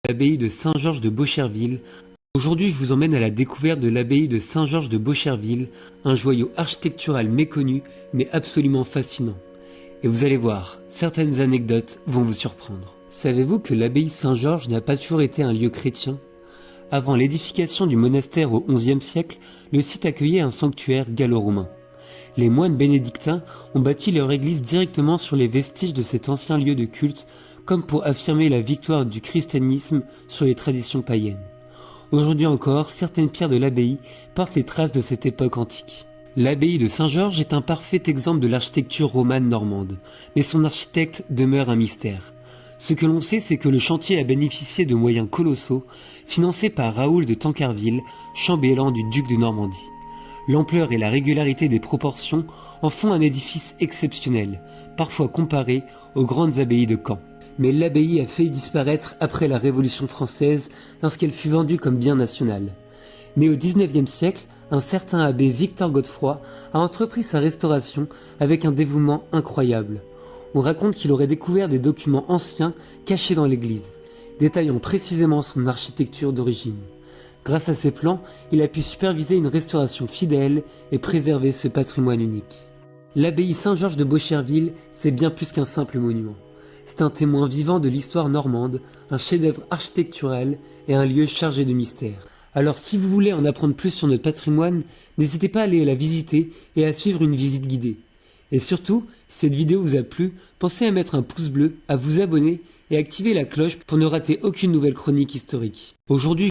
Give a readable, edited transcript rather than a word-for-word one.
L'abbaye de Saint-Georges de Beaucherville. Aujourd'hui, je vous emmène à la découverte de l'abbaye de Saint-Georges de Beaucherville, un joyau architectural méconnu, mais absolument fascinant. Et vous allez voir, certaines anecdotes vont vous surprendre. Savez-vous que l'abbaye Saint-Georges n'a pas toujours été un lieu chrétien ? Avant l'édification du monastère au XIe siècle, le site accueillait un sanctuaire gallo-romain. Les moines bénédictins ont bâti leur église directement sur les vestiges de cet ancien lieu de culte, comme pour affirmer la victoire du christianisme sur les traditions païennes. Aujourd'hui encore, certaines pierres de l'abbaye portent les traces de cette époque antique. L'abbaye de Saint-Georges est un parfait exemple de l'architecture romane normande, mais son architecte demeure un mystère. Ce que l'on sait, c'est que le chantier a bénéficié de moyens colossaux, financés par Raoul de Tancarville, chambellan du duc de Normandie. L'ampleur et la régularité des proportions en font un édifice exceptionnel, parfois comparé aux grandes abbayes de Caen. Mais l'abbaye a failli disparaître après la Révolution française lorsqu'elle fut vendue comme bien national. Mais au XIXe siècle, un certain abbé Victor Godefroy a entrepris sa restauration avec un dévouement incroyable. On raconte qu'il aurait découvert des documents anciens cachés dans l'église, détaillant précisément son architecture d'origine. Grâce à ses plans, il a pu superviser une restauration fidèle et préserver ce patrimoine unique. L'abbaye Saint-Georges de Beaucherville, c'est bien plus qu'un simple monument. C'est un témoin vivant de l'histoire normande, un chef-d'œuvre architectural et un lieu chargé de mystères. Alors si vous voulez en apprendre plus sur notre patrimoine, n'hésitez pas à aller la visiter et à suivre une visite guidée. Et surtout, si cette vidéo vous a plu, pensez à mettre un pouce bleu, à vous abonner et à activer la cloche pour ne rater aucune nouvelle chronique historique. Aujourd'hui,